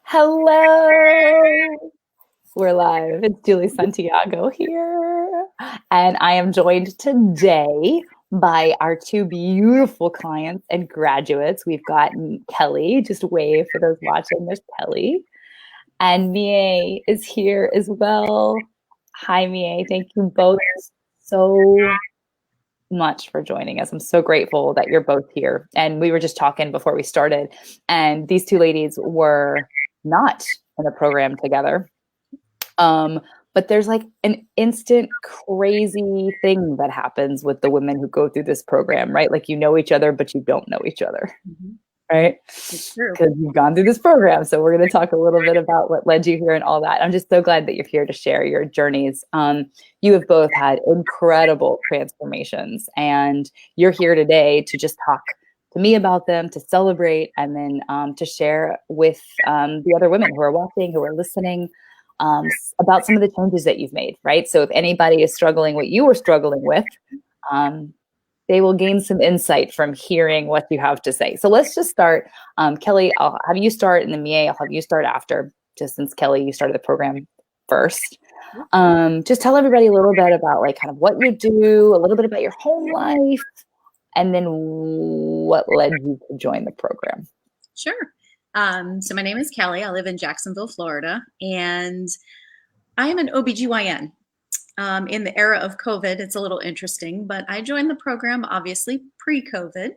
Hello. We're live. It's Julie Santiago here. And I am joined today by our two beautiful clients and graduates. We've got Kelly, just wave for those watching. There's Kelly. And Mie is here as well. Hi, Mie. Thank you both so much for joining us. I'm so grateful that you're both here. And we were just talking before we started, and these two ladies were not in the program together. But there's like an instant crazy thing that happens with the women who go through this program, right? Like you know each other, but you don't know each other. Mm-hmm. Right? It's true. Because you've gone through this program. So we're going to talk a little bit about what led you here and all that. I'm just so glad that you're here to share your journeys. You have both had incredible transformations, and you're here today to just talk to me about them, to celebrate, and then to share with the other women who are watching, who are listening, about some of the changes that you've made, right? So if anybody is struggling what you were struggling with, they will gain some insight from hearing what you have to say. So let's just start. Kelly, I'll have you start, and then Mie, I'll have you start after, just since Kelly, you started the program first. Just tell everybody a little bit about like kind of what you do, a little bit about your home life, and then what led you to join the program. Sure. So my name is Kelly. I live in Jacksonville, Florida, and I am an OBGYN. In the era of COVID, it's a little interesting, but I joined the program obviously pre-COVID,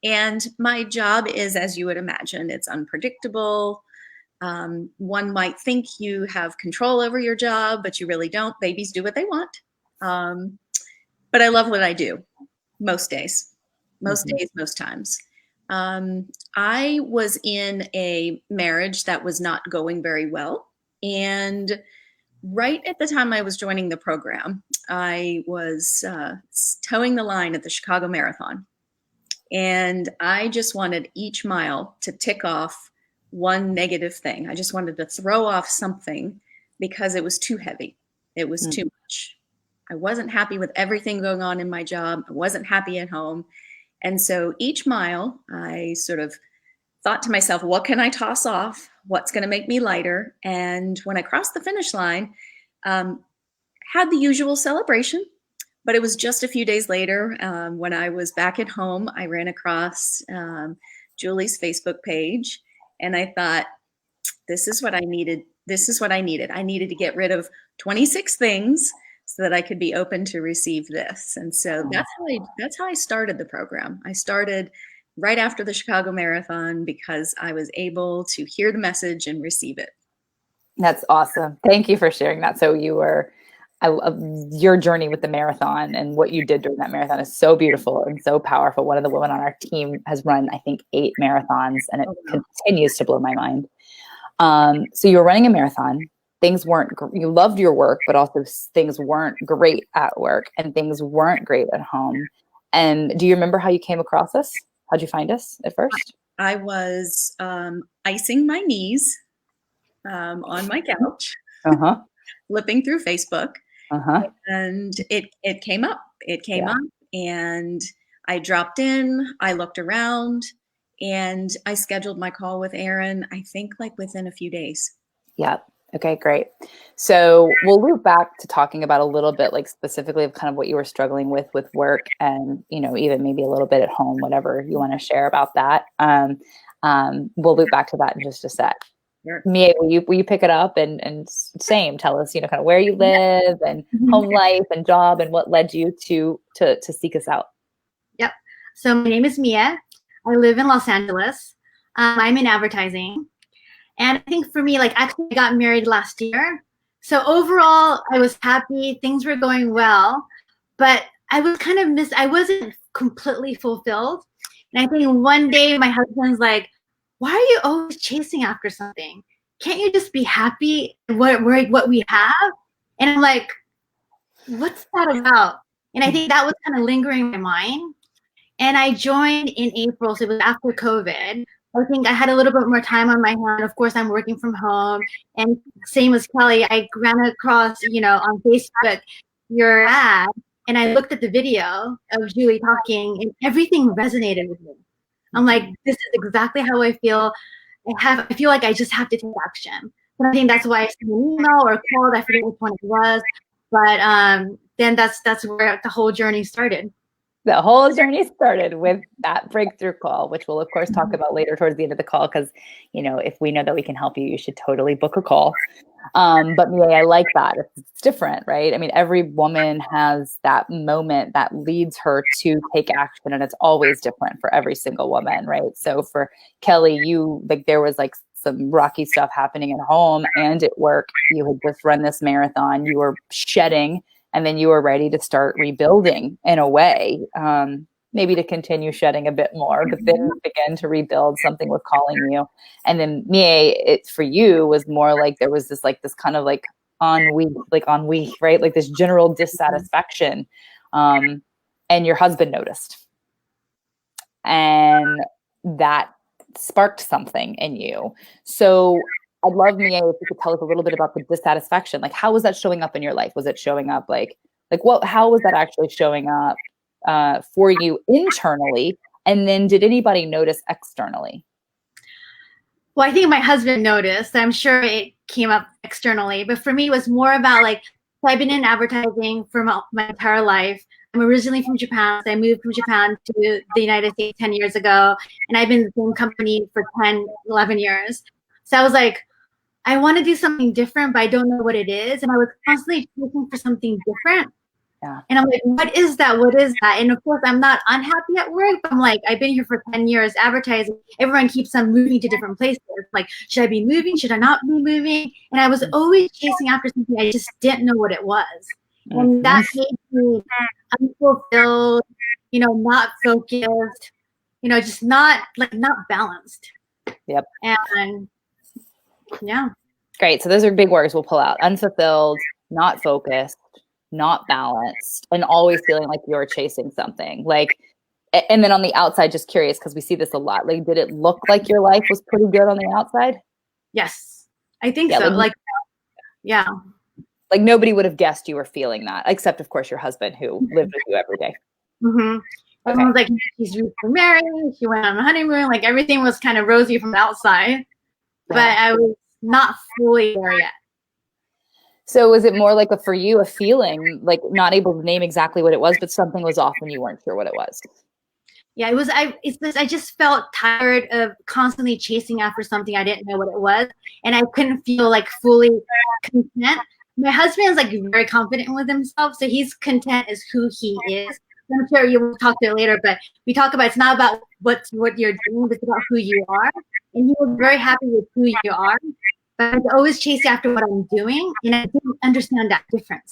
and my job is, as you would imagine, it's unpredictable. One might think you have control over your job, but you really don't. Babies do what they want. But I love what I do most days, most times. I was in a marriage that was not going very well, and right at the time I was joining the program, I was towing the line at the Chicago Marathon. And I just wanted each mile to tick off one negative thing. I just wanted to throw off something because it was too heavy. It was too much. I wasn't happy with everything going on in my job. I wasn't happy at home. And so each mile, I sort of thought to myself, what can I toss off? What's going to make me lighter? And when I crossed the finish line, had the usual celebration, but it was just a few days later when I was back at home, I ran across Julie's Facebook page, and I thought, this is what I needed. This is what I needed. I needed to get rid of 26 things so that I could be open to receive this. And so that's how I started the program. I started right after the Chicago Marathon because I was able to hear the message and receive it. That's awesome. Thank you for sharing that. So your journey with the marathon and what you did during that marathon is so beautiful and so powerful. One of the women on our team has run, I think, 8 marathons, and it continues to blow my mind. So you were running a marathon. Things weren't, you loved your work, but also things weren't great at work and things weren't great at home. And do you remember how you came across us? How'd you find us at first? I was icing my knees on my couch, flipping through Facebook, and it came up. It came up, and I dropped in. I looked around, and I scheduled my call with Aaron, I think like within a few days. Yeah. Okay, great. So we'll loop back to talking about a little bit, like specifically of kind of what you were struggling with work, and even maybe a little bit at home, whatever you want to share about that. We'll loop back to that in just a sec. Sure. Mie, will you pick it up and same? Tell us, kind of where you live and home life and job and what led you to seek us out. Yep. So my name is Mie. I live in Los Angeles. I'm in advertising. And I think for me, actually I got married last year. So overall, I was happy. Things were going well, but I was kind of I wasn't completely fulfilled. And I think one day my husband's like, why are you always chasing after something? Can't you just be happy with what we have? And I'm like, what's that about? And I think that was kind of lingering in my mind. And I joined in April, so it was after COVID. I think I had a little bit more time on my hand. Of course, I'm working from home. And same as Kelly, I ran across, on Facebook, your ad, and I looked at the video of Julie talking, and everything resonated with me. I'm like, this is exactly how I feel. I feel like I just have to take action. And I think that's why I sent an email or called. I forget which one it was, but then that's where the whole journey started. The whole journey started with that breakthrough call, which we'll of course talk about later towards the end of the call, because if we know that we can help you, you should totally book a call. But Mia, I like that. It's different, right? I mean, every woman has that moment that leads her to take action, and it's always different for every single woman, right? So for Kelly, there was like some rocky stuff happening at home and at work. You had just run this marathon. You were shedding, and then you were ready to start rebuilding in a way, maybe to continue shedding a bit more, but then begin to rebuild. Something was calling you. And then Mie, it for you was more like there was this kind of like ennui, right? Like this general dissatisfaction. And your husband noticed. And that sparked something in you. So I'd love, Mia, if you could tell us a little bit about the dissatisfaction. Like, how was that showing up in your life? Was it showing up how was that actually showing up for you internally? And then did anybody notice externally? Well, I think my husband noticed. I'm sure it came up externally, but for me, it was more about I've been in advertising for my entire life. I'm originally from Japan. So I moved from Japan to the United States 10 years ago, and I've been in the same company for 10, 11 years. So I was like, I want to do something different, but I don't know what it is. And I was constantly looking for something different. Yeah. And I'm like, what is that? What is that? And of course, I'm not unhappy at work. But I'm like, I've been here for 10 years advertising. Everyone keeps on moving to different places. Like, should I be moving? Should I not be moving? And I was always chasing after something. I just didn't know what it was. Mm-hmm. And that made me unfulfilled, not focused, just not balanced. Yep. And yeah. Great. So those are big words we'll pull out. Unfulfilled, not focused, not balanced, and always feeling like you're chasing something. And then on the outside, just curious, because we see this a lot. Like, did it look like your life was pretty good on the outside? Yes, I think so. Yeah. Like nobody would have guessed you were feeling that, except of course your husband, who lived with you every day. Mm-hmm. Everyone was like, she's recently married. She went on a honeymoon. Like everything was kind of rosy from the outside, but I was not fully there yet. So was it more for you, a feeling like not able to name exactly what it was, but something was off and you weren't sure what it was? Yeah, it was. I just felt tired of constantly chasing after something I didn't know what it was, and I couldn't feel fully content. My husband is very confident with himself, so he's content as who he is. I'm sure you will talk to it later, but we talk about it's not about what you're doing, but it's about who you are. And he was very happy with who you are. But I always chase after what I'm doing, and I didn't understand that difference.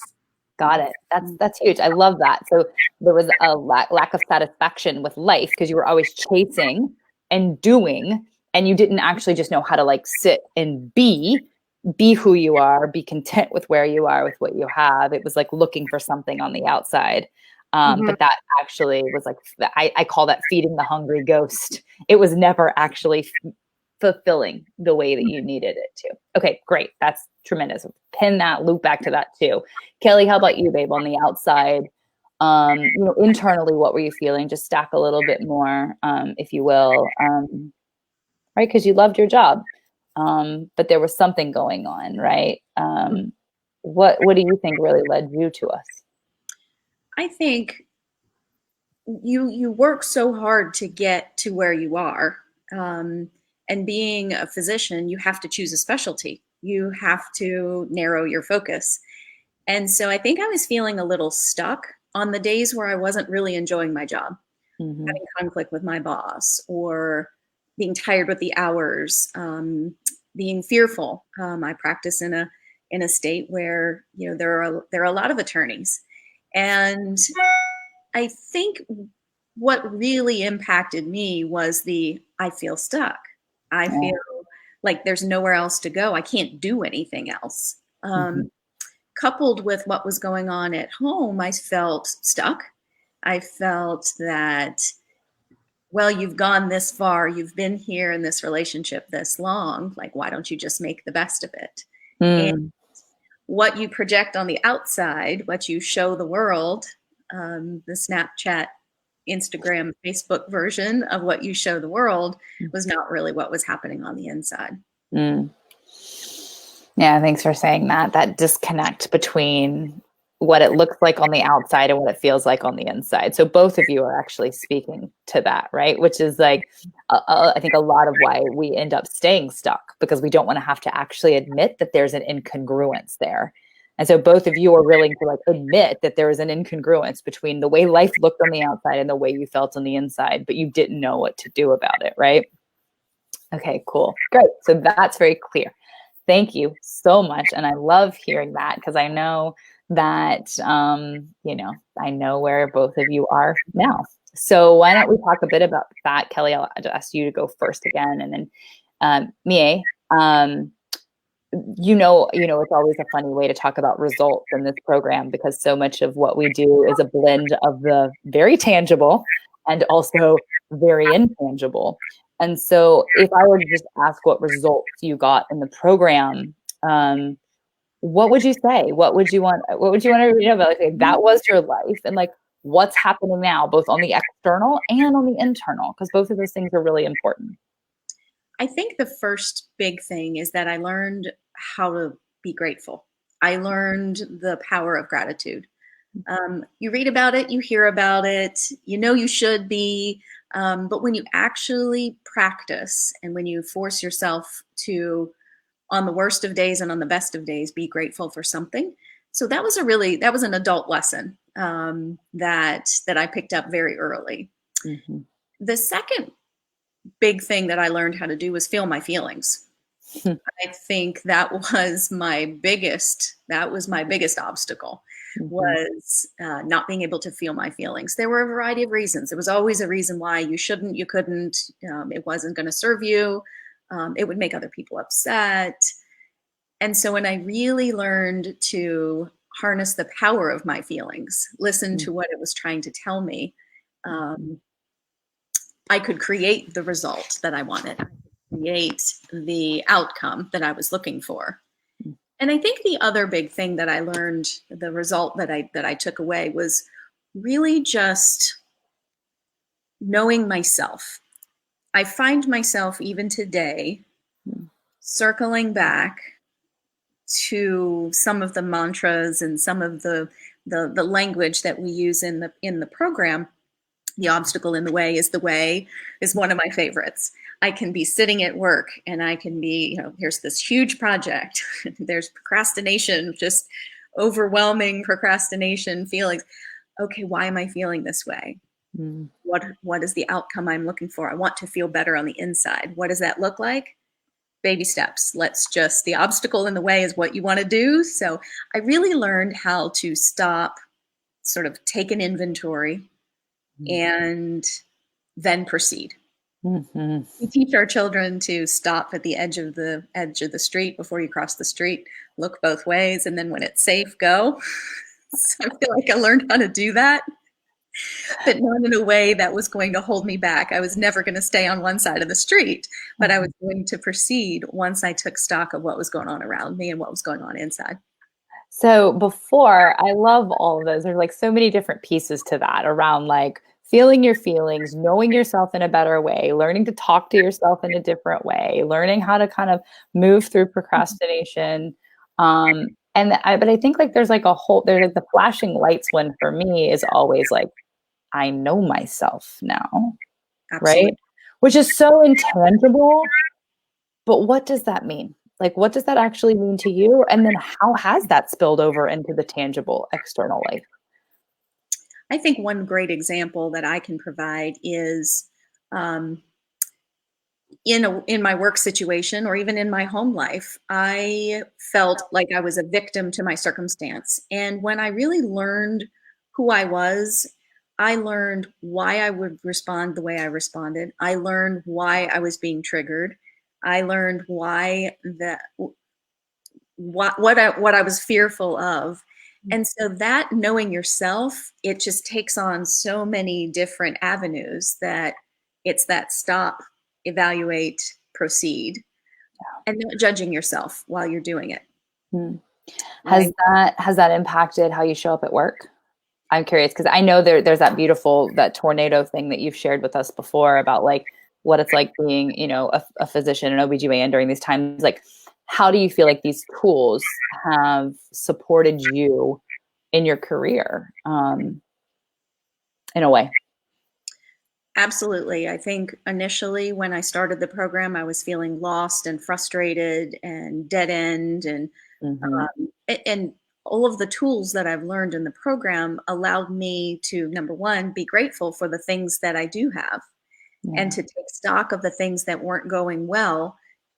Got it. That's huge. I love that. So there was a lack of satisfaction with life because you were always chasing and doing, and you didn't actually just know how to sit and be who you are, be content with where you are, with what you have. It was looking for something on the outside. But that actually was I call that feeding the hungry ghost. It was never actually fulfilling the way that you needed it to. Okay, great. That's tremendous. Pin that, loop back to that too. Kelly, how about you, babe, on the outside? Internally, what were you feeling? Just stack a little bit more, if you will, right? Because you loved your job, but there was something going on, right? What do you think really led you to us? I think you work so hard to get to where you are. And being a physician, you have to choose a specialty. You have to narrow your focus. And so I think I was feeling a little stuck on the days where I wasn't really enjoying my job, having conflict with my boss, or being tired with the hours, being fearful. I practice in a state where there are a lot of attorneys, and I think what really impacted me was I feel stuck. I feel like there's nowhere else to go. I can't do anything else. Coupled with what was going on at home, I felt stuck. I felt that, well, you've gone this far. You've been here in this relationship this long. Why don't you just make the best of it? And what you project on the outside, what you show the world, the Snapchat Instagram, Facebook version of what you show the world was not really what was happening on the inside. Mm. Yeah, thanks for saying that. That disconnect between what it looks like on the outside and what it feels like on the inside. So both of you are actually speaking to that, right? Which is like, I think a lot of why we end up staying stuck, because we don't want to have to actually admit that there's an incongruence there. And so both of you are willing to like admit that there is an incongruence between the way life looked on the outside and the way you felt on the inside, but you didn't know what to do about it, right? Okay, cool. Great. So that's very clear. Thank you so much. And I love hearing that, because I know that, I know where both of you are now. So why don't we talk a bit about that? Kelly, I'll ask you to go first again. And then Mie, it's always a funny way to talk about results in this program, because so much of what we do is a blend of the very tangible and also very intangible. And so if I were to just ask what results you got in the program, what would you say? What would you want everybody to know about? Like, okay, that was your life, and like what's happening now, both on the external and on the internal, because both of those things are really important. I think the first big thing is that I learned how to be grateful. I learned the power of gratitude. You read about it, you hear about it, you should be, but when you actually practice and when you force yourself to, on the worst of days and on the best of days, be grateful for something. So that was an adult lesson that I picked up very early. Mm-hmm. The second big thing that I learned how to do was feel my feelings. I think that was my biggest obstacle, was not being able to feel my feelings. There were a variety of reasons. There was always a reason why you shouldn't, you couldn't, it wasn't going to serve you. It would make other people upset. And so when I really learned to harness the power of my feelings, listen to what it was trying to tell me, I could create the result that I wanted, create the outcome that I was looking for. And I think the other big thing that I learned, the result that I took away, was really just knowing myself. I find myself even today circling back to some of the mantras and some of the language that we use in the program. The obstacle in the way is one of my favorites. I can be sitting at work and I can be, here's this huge project. There's procrastination, just overwhelming procrastination feelings. Okay, why am I feeling this way? What is the outcome I'm looking for? I want to feel better on the inside. What does that look like? Baby steps. The obstacle in the way is what you want to do. So I really learned how to stop, sort of take an inventory, and then proceed. Mm-hmm. We teach our children to stop at the edge of the street before you cross the street, look both ways, and then when it's safe, go. So I feel like I learned how to do that, but not in a way that was going to hold me back. I was never going to stay on one side of the street, but I was going to proceed once I took stock of what was going on around me and what was going on inside. So before, I love all of those. There's like so many different pieces to that, around like feeling your feelings, knowing yourself in a better way, learning to talk to yourself in a different way, learning how to kind of move through procrastination. But I think like there's like the flashing lights one for me is always like, I know myself now. Absolutely. Right? Which is so intangible, but what does that mean? Like, what does that actually mean to you? And then how has that spilled over into the tangible external life? I think one great example that I can provide is in my work situation, or even in my home life, I felt like I was a victim to my circumstance. And when I really learned who I was, I learned why I would respond the way I responded. I learned why I was being triggered. I learned what I was fearful of. And so that knowing yourself, it just takes on so many different avenues, that it's that stop, evaluate, proceed, and not judging yourself while you're doing it. Has that impacted how you show up at work? I'm curious because I know there's that tornado thing that you've shared with us before about like what it's like being, a physician, an OBGYN during these times. Like, how do you feel like these tools have supported you in your career, in a way? Absolutely. I think initially when I started the program, I was feeling lost and frustrated and dead end, and Mm-hmm. and all of the tools that I've learned in the program allowed me to, number one, be grateful for the things that I do have, and Yeah. to take stock of the things that weren't going well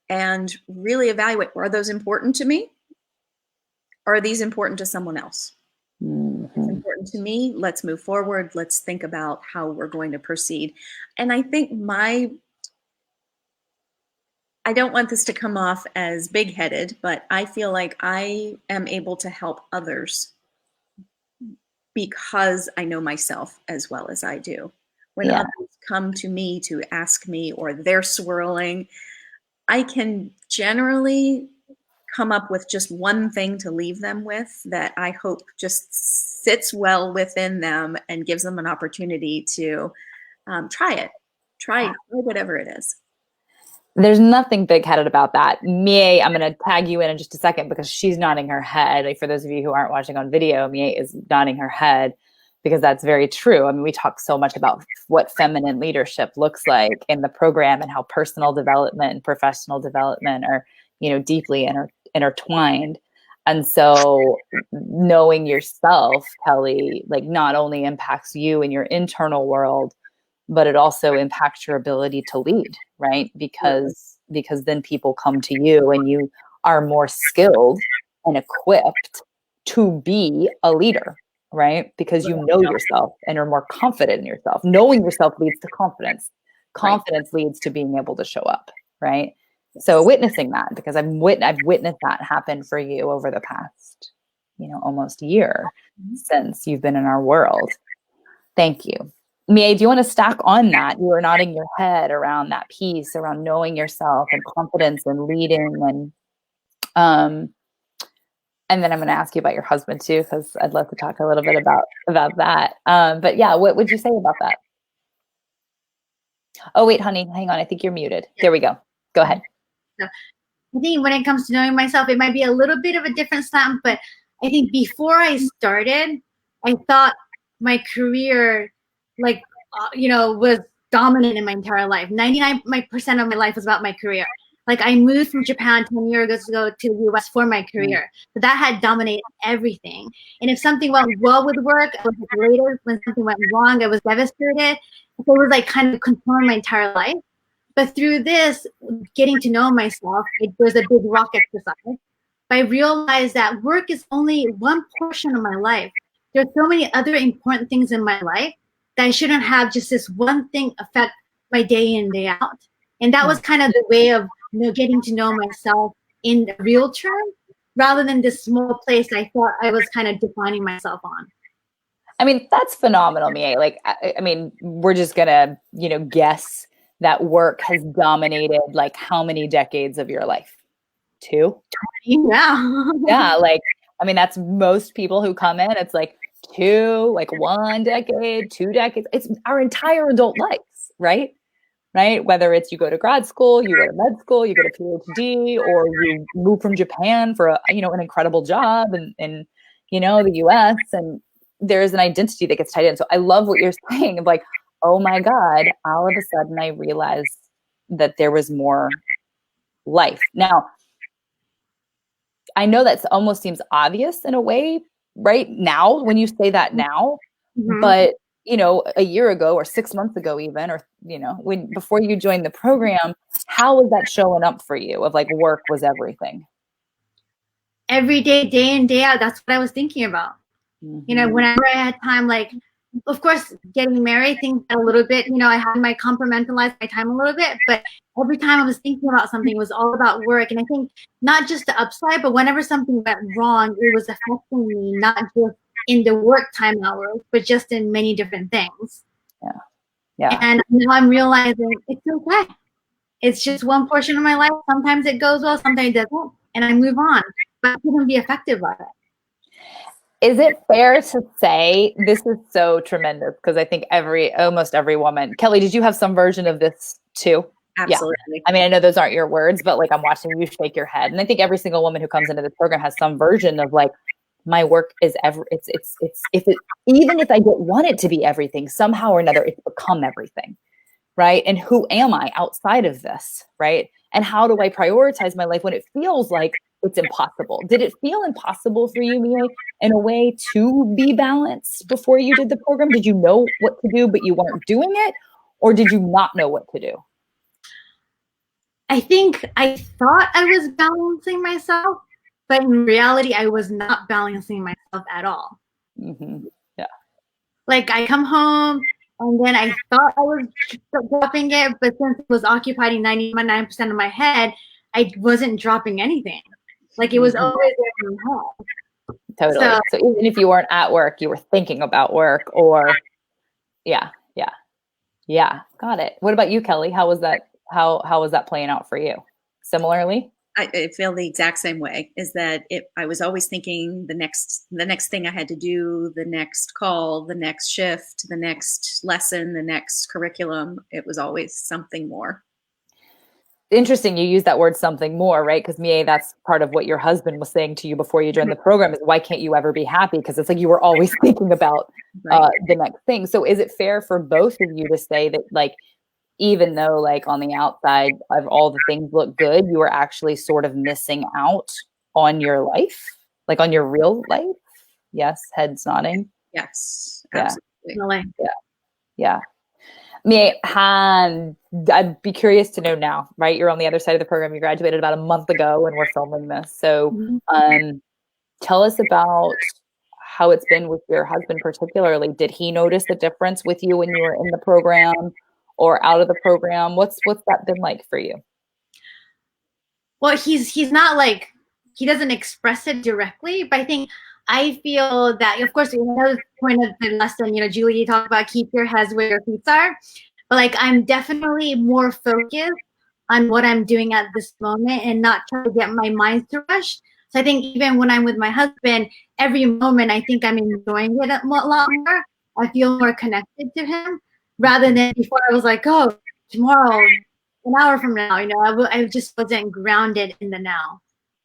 and really evaluate, are those important to me? Or are these important to someone else? It's Mm-hmm. important to me. Let's move forward. Let's think about how we're going to proceed. And I think I don't want this to come off as big headed, but I feel like I am able to help others because I know myself as well as I do. When Yeah. others come to me to ask me, or they're swirling, I can generally come up with just one thing to leave them with that I hope just sits well within them and gives them an opportunity to try it, try whatever it is. There's nothing big-headed about that. Mie, I'm going to tag you in just a second because she's nodding her head. Like, for those of you who aren't watching on video, Mie is nodding her head because that's very true. I mean, we talk so much about what feminine leadership looks like in the program and how personal development and professional development are, deeply intertwined. And so knowing yourself, Kelly, like not only impacts you in your internal world, but it also impacts your ability to lead, right? Because then people come to you and you are more skilled and equipped to be a leader, right? Because you know yourself and are more confident in yourself. Knowing yourself leads to confidence. Right. Confidence leads to being able to show up, right? So witnessing that, because I've witnessed that happen for you over the past, almost year since you've been in our world. Thank you. Mie, do you want to stack on that? You were nodding your head around that piece, around knowing yourself and confidence and leading, and then I'm going to ask you about your husband too, because I'd love to talk a little bit about that. But yeah, what would you say about that? Oh wait, honey, hang on. I think you're muted. There we go. Go ahead. So I think when it comes to knowing myself, it might be a little bit of a different slant, but I think before I started, I thought my career, was dominant in my entire life. 99% of my life was about my career. Like, I moved from Japan 10 years ago to the US for my career. So that had dominated everything. And if something went well with work, I was elated. When something went wrong, I was devastated. So it was like kind of controlling my entire life. But through this, getting to know myself, it was a big rock exercise. But I realized that work is only one portion of my life. There's so many other important things in my life that I shouldn't have just this one thing affect my day in, day out. And that was kind of the way of getting to know myself in real terms, rather than this small place I thought I was kind of defining myself on. I mean, that's phenomenal, Mie. Like, I mean, we're just gonna, guess that work has dominated like how many decades of your life? 2? Yeah. Yeah, like, I mean, that's most people who come in. It's like 2, like 1 decade, 2 decades. It's our entire adult lives, right? Right? Whether it's you go to grad school, you go to med school, you get a PhD, or you move from Japan for an incredible job in the US, and there's an identity that gets tied in. So I love what you're saying of like, oh my God, all of a sudden I realized that there was more life. Now, I know that almost seems obvious in a way right now when you say that now, but a year ago or 6 months ago even, or before you joined the program, how was that showing up for you of like work was everything? Every day, day in, day out, that's what I was thinking about. Whenever I had time, like, of course, getting married, things got a little bit, I had my compartmentalize my time a little bit, but every time I was thinking about something, it was all about work. And I think not just the upside, but whenever something went wrong, it was affecting me, not just in the work time hours, but just in many different things. Yeah. And now I'm realizing it's okay. It's just one portion of my life. Sometimes it goes well, sometimes it doesn't, and I move on. But I couldn't be affected by it. Is it fair to say this is so tremendous? Because I think almost every woman, Kelly, did you have some version of this too? Yeah. Absolutely. I mean, I know those aren't your words, but like I'm watching you shake your head. And I think every single woman who comes into this program has some version of like, my work is even if I don't want it to be everything, somehow or another, it's become everything. Right. And who am I outside of this? Right. And how do I prioritize my life when it feels like it's impossible? Did it feel impossible for you, Mia, in a way to be balanced before you did the program? Did you know what to do, but you weren't doing it? Or did you not know what to do? I think I thought I was balancing myself, but in reality, I was not balancing myself at all. Mm-hmm. Yeah. Like I come home and then I thought I was dropping it, but since it was occupying 99% of my head, I wasn't dropping anything. Like it was always there in my head. Totally. So even if you weren't at work, you were thinking about work or yeah. Got it. What about you, Kelly? How was that? How was that playing out for you? Similarly? I feel the exact same way. Is that I was always thinking the next thing I had to do, the next call, the next shift, the next lesson, the next curriculum. It was always something more. Interesting. You use that word something more, right? Because Mia, that's part of what your husband was saying to you before you joined the program is why can't you ever be happy? Because it's like you were always thinking about the next thing. So is it fair for both of you to say that like, even though like on the outside of all the things look good, you were actually sort of missing out on your life, like on your real life? Yes. Heads nodding. Yes. Absolutely. Yeah. Mia, I'd be curious to know now, right? You're on the other side of the program. You graduated about a month ago when we're filming this. So tell us about how it's been with your husband particularly. Did he notice the difference with you when you were in the program or out of the program? What's that been like for you? Well, he's not like, he doesn't express it directly, but I feel that, of course, another point of the lesson, Julie talked about keep your heads where your feet are. But like, I'm definitely more focused on what I'm doing at this moment and not try to get my mind to rush. So I think even when I'm with my husband, every moment I think I'm enjoying it a lot more. I feel more connected to him rather than before I was like, oh, tomorrow, an hour from now, I just wasn't grounded in the now.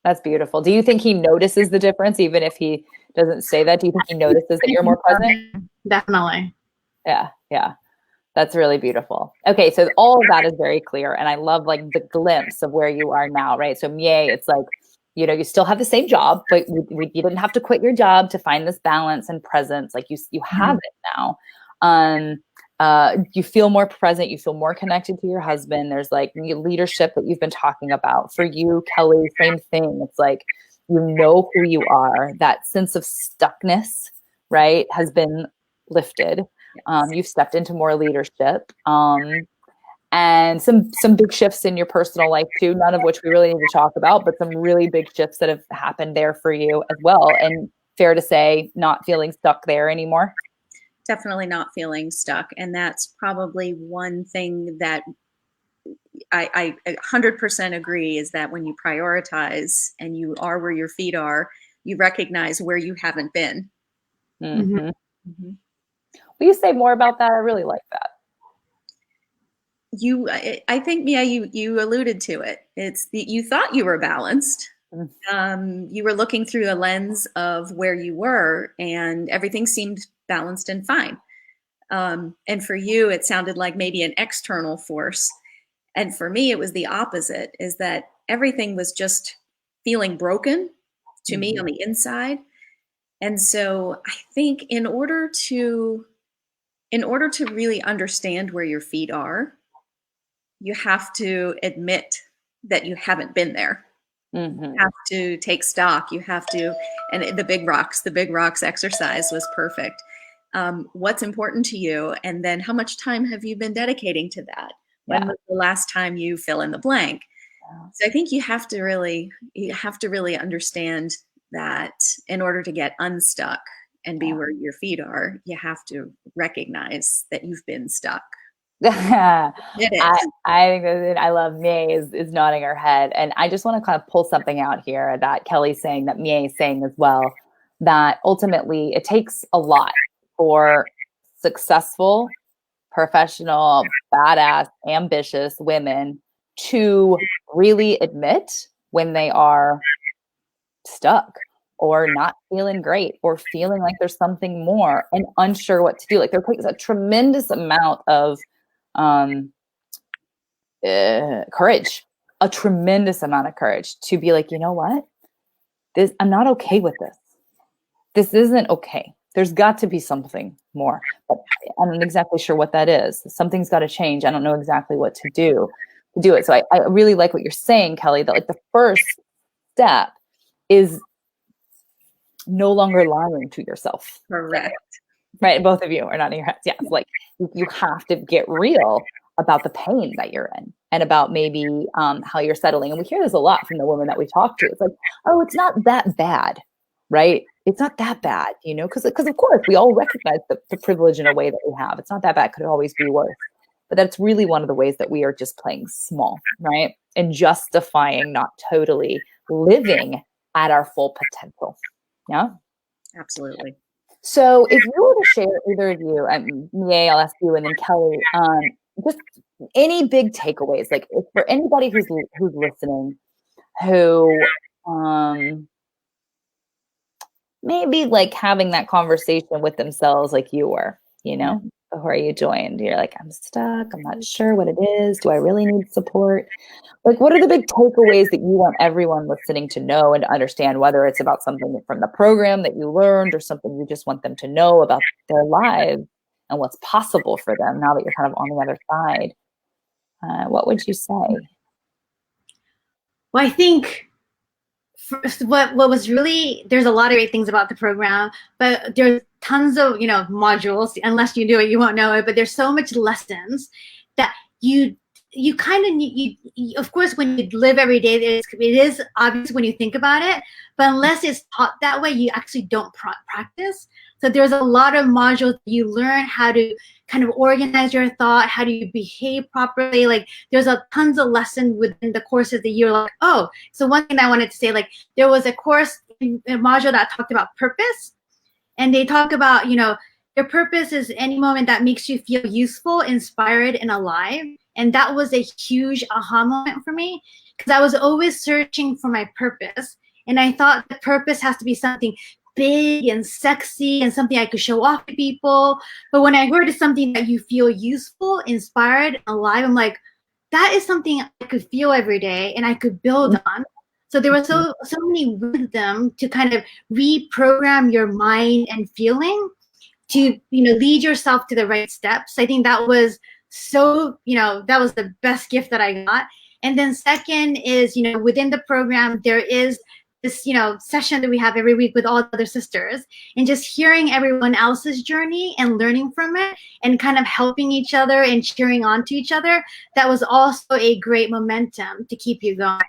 That's beautiful. Do you think he notices the difference, even if he doesn't say that? Do you think he notices that you're more present? Definitely. Yeah. That's really beautiful. Okay, so all of that is very clear, and I love like the glimpse of where you are now, right? So Mie, it's like, you still have the same job, but you didn't have to quit your job to find this balance and presence. Like you have it now. You feel more present. You feel more connected to your husband. There's like leadership that you've been talking about. For you, Kelly, same thing. It's like, you know who you are. That sense of stuckness, right, has been lifted. You've stepped into more leadership. And some big shifts in your personal life too, none of which we really need to talk about, but some really big shifts that have happened there for you as well. And fair to say, not feeling stuck there anymore. Definitely not feeling stuck. And that's probably one thing that I 100% agree is that when you prioritize and you are where your feet are, you recognize where you haven't been. Mm-hmm. Mm-hmm. Will you say more about that? I really like that. I think, Mia, you alluded to it. It's you thought you were balanced. You were looking through the lens of where you were, and everything seemed balanced and fine. And for you, it sounded like maybe an external force. And for me, it was the opposite, is that everything was just feeling broken to me on the inside. And so I think in order to really understand where your feet are, you have to admit that you haven't been there. You have to take stock. You have to, and the big rocks exercise was perfect. What's important to you? And then how much time have you been dedicating to that? When was the last time you fill in the blank? So I think you have to really understand that in order to get unstuck and be where your feet are, you have to recognize that you've been stuck. I think I love Mie is nodding her head. And I just want to kind of pull something out here that Kelly's saying, that Mie is saying as well. that ultimately it takes a lot for successful, professional, badass, ambitious women to really admit when they are stuck or not feeling great or feeling like there's something more and unsure what to do. Like there takes a tremendous amount of courage, a tremendous amount of courage to be like, you know what? I'm not okay with this. This isn't okay. There's got to be something more. But I'm not exactly sure what that is. Something's got to change. I don't know exactly what to do it. So I really like what you're saying, Kelly, that like the first step is no longer lying to yourself. Correct. Right? Both of you are nodding your heads. Yes. Like you have to get real about the pain that you're in and about maybe how you're settling. And we hear this a lot from the women that we talk to. It's like, oh, it's not that bad, right? It's not that bad, you know, because of course we all recognize the privilege in a way that we have. It's not that bad. Could it always be worse? But that's really one of the ways that we are just playing small, right? And justifying not totally living at our full potential. Yeah. Absolutely. So if you were to share, either of you, Mie, I'll ask you, and then Kelly, just any big takeaways, like for anybody who's listening, who maybe like having that conversation with themselves like you were, you know, before you joined. You're like, I'm stuck. I'm not sure what it is. Do I really need support? Like, what are the big takeaways that you want everyone listening to know and to understand, whether it's about something from the program that you learned or something you just want them to know about their lives and what's possible for them now that you're kind of on the other side? What would you say? Well, I think first, what was really, there's a lot of great things about the program, but there's tons of, modules. Unless you do it, you won't know it. But there's so much lessons that you kind of need. Of course, when you live every day, it is obvious when you think about it. But unless it's taught that way, you actually don't practice. So there's a lot of modules you learn how to kind of organize your thought, how do you behave properly. Like there's tons of lessons within the course of the year. Like, oh, so one thing I wanted to say, like there was a course, a module that talked about purpose. And they talk about, your purpose is any moment that makes you feel useful, inspired, and alive. And that was a huge aha moment for me because I was always searching for my purpose. And I thought the purpose has to be something big and sexy and something I could show off to people. But when I heard it's something that you feel useful, inspired, alive, I'm like, that is something I could feel every day and I could build on. So there were so many wisdom to kind of reprogram your mind and feeling to, lead yourself to the right steps. I think that was that was the best gift that I got. And then second is, within the program, there is this, session that we have every week with all the other sisters and just hearing everyone else's journey and learning from it and kind of helping each other and cheering on to each other. That was also a great momentum to keep you going.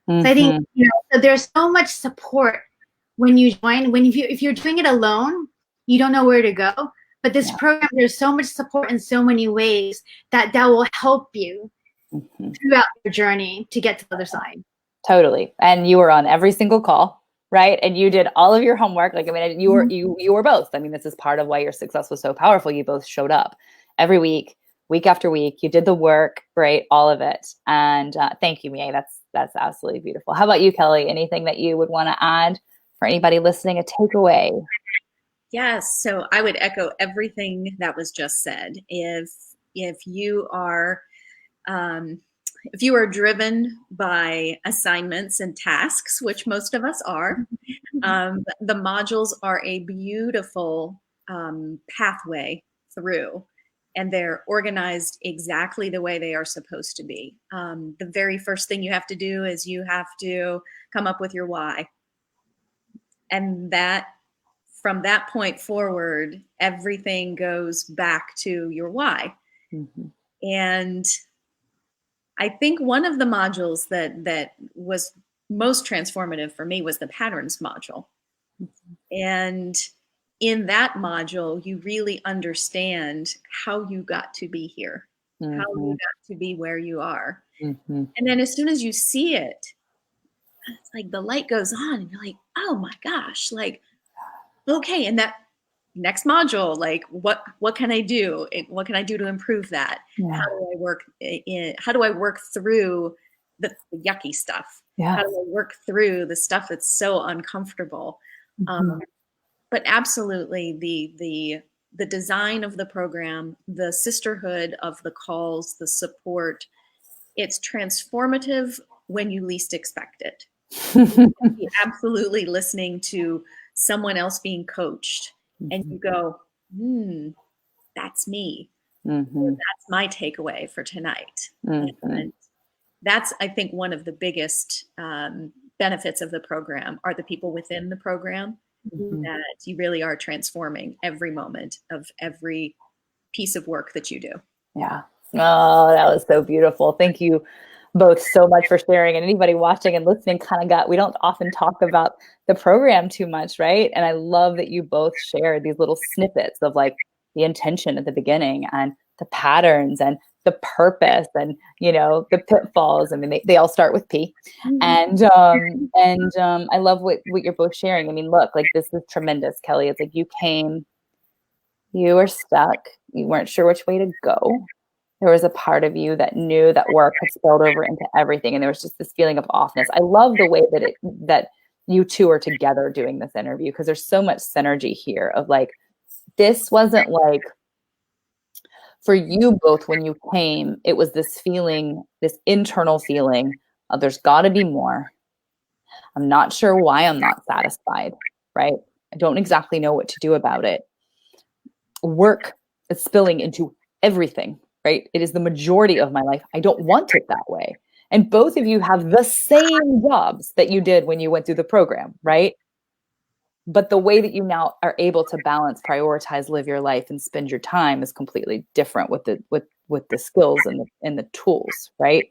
So I think, so there's so much support when you join. If you're doing it alone, you don't know where to go. But this program, there's so much support in so many ways that will help you throughout your journey to get to the other side. Totally. And you were on every single call, right? And you did all of your homework. Like, I mean, you were both. I mean, this is part of why your success was so powerful. You both showed up every week after week. You did the work, right? All of it. And thank you, Mie. That's absolutely beautiful. How about you, Kelly? Anything that you would want to add for anybody listening, a takeaway? Yes. So I would echo everything that was just said. If you are driven by assignments and tasks, which most of us are, the modules are a beautiful pathway through, and they're organized exactly the way they are supposed to be. The very first thing you have to do is you have to come up with your why. And from that point forward, everything goes back to your why. Mm-hmm. And I think one of the modules that was most transformative for me was the patterns module. Mm-hmm. And in that module, you really understand how you got to be here, how you got to be where you are. Mm-hmm. And then as soon as you see it, it's like the light goes on and you're like, oh my gosh, like okay, and that next module, like what can I do? What can I do to improve that? Yeah. How do I work through the yucky stuff? How Yeah. do I work through the stuff that's so uncomfortable? Mhm. But absolutely, the design of the program, the sisterhood of the calls, the support, it's transformative when you least expect it. Absolutely listening to someone else being coached, and Mhm. you go, that's me. Mhm. That's my takeaway for tonight. Mhm. And that's, I think, one of the biggest benefits of the program are the people within the program, Mhm. that you really are transforming every moment of every piece of work that you do. Yeah. Oh, that was so beautiful. Thank you both so much for sharing. And anybody watching and listening kind of we don't often talk about the program too much, right? And I love that you both shared these little snippets of like the intention at the beginning and the patterns and the purpose and, the pitfalls. I mean, they all start with P. And I love what you're both sharing. I mean, look, like this is tremendous, Kelly. It's like you were stuck. You weren't sure which way to go. There was a part of you that knew that work had spilled over into everything, and there was just this feeling of offness. I love the way that you two are together doing this interview, because there's so much synergy here of like, this wasn't like, for you both when you came, it was this feeling, this internal feeling of there's got to be more. I'm not sure why I'm not satisfied, right? I don't exactly know what to do about it. Work is spilling into everything, right? It is the majority of my life. I don't want it that way. And both of you have the same jobs that you did when you went through the program, right? But the way that you now are able to balance, prioritize, live your life, and spend your time is completely different with the skills and the tools, right?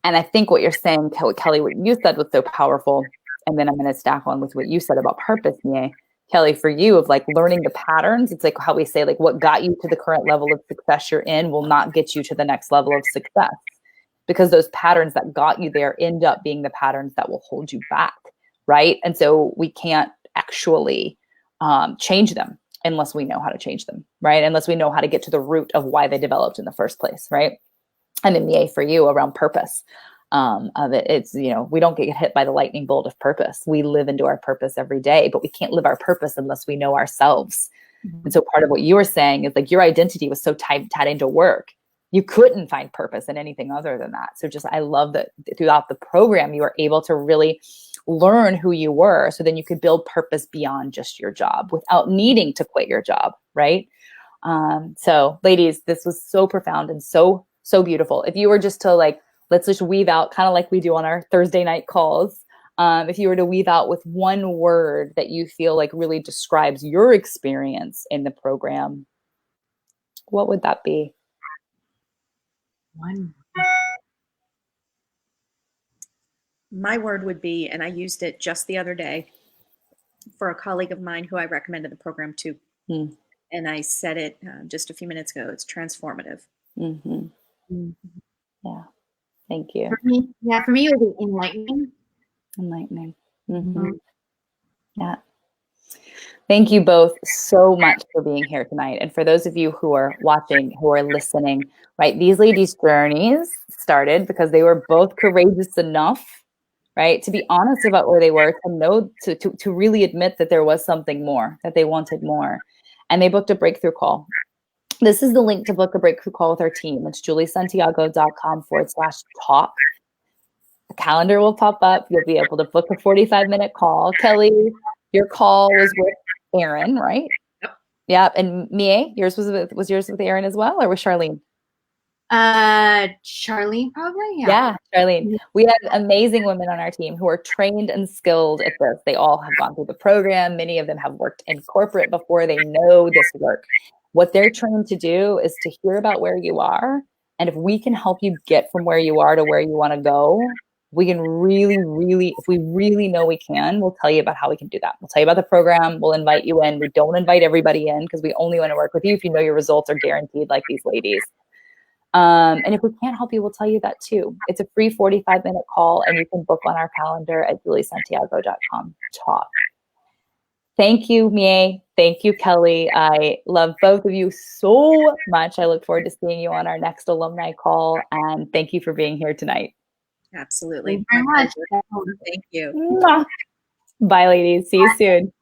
And I think what you're saying, Kelly, what you said was so powerful. And then I'm going to stack on with what you said about purpose, Mie. Kelly, for you, of like learning the patterns, it's like how we say, like, what got you to the current level of success you're in will not get you to the next level of success, because those patterns that got you there end up being the patterns that will hold you back, right? And so we can't actually change them unless we know how to change them, right? Unless we know how to get to the root of why they developed in the first place, right? And then the A for you around purpose. Of it, it's, we don't get hit by the lightning bolt of purpose. We live into our purpose every day, but we can't live our purpose unless we know ourselves. Mm-hmm. And so part of what you were saying is like your identity was so tied into work, you couldn't find purpose in anything other than that. So just, I love that throughout the program, you were able to really learn who you were, so then you could build purpose beyond just your job without needing to quit your job, right? So ladies, this was so profound and so beautiful. If you were just to like, let's just weave out, kind of like we do on our Thursday night calls, if you were to weave out with one word that you feel like really describes your experience in the program, what would that be? One. My word would be, and I used it just the other day for a colleague of mine who I recommended the program to. And I said it just a few minutes ago. It's transformative. Mm-hmm. Mm-hmm. Yeah. Thank you. For me, it would be enlightening. Enlightening. Mm-hmm. Yeah. Thank you both so much for being here tonight. And for those of you who are watching, who are listening, right, these ladies' journeys started because they were both courageous enough, right, to be honest about where they were, to know, to really admit that there was something more, that they wanted more. And they booked a breakthrough call. This is the link to book a breakthrough call with our team. It's juliesantiago.com/talk. A calendar will pop up. You'll be able to book a 45-minute call. Kelly, your call was with Aaron, right? Yep. Yeah. And Mie, yours was yours with Aaron as well, or with Charlene? Charlene, probably. Yeah, Charlene. We have amazing women on our team who are trained and skilled at this. They all have gone through the program. Many of them have worked in corporate before. They know this work. What they're trained to do is to hear about where you are. And if we can help you get from where you are to where you want to go, we can really, if we really know we can, we'll tell you about how we can do that. We'll tell you about the program. We'll invite you in. We don't invite everybody in because we only want to work with you if you know your results are guaranteed, like these ladies. And if we can't help you, we'll tell you that too. It's a free 45-minute call, and you can book on our calendar at juliesantiago.com. Talk. Thank you, Mie. Thank you, Kelly. I love both of you so much. I look forward to seeing you on our next alumni call. And thank you for being here tonight. Absolutely. Thank you very much. Thank you. Mwah. Bye, ladies. See you soon.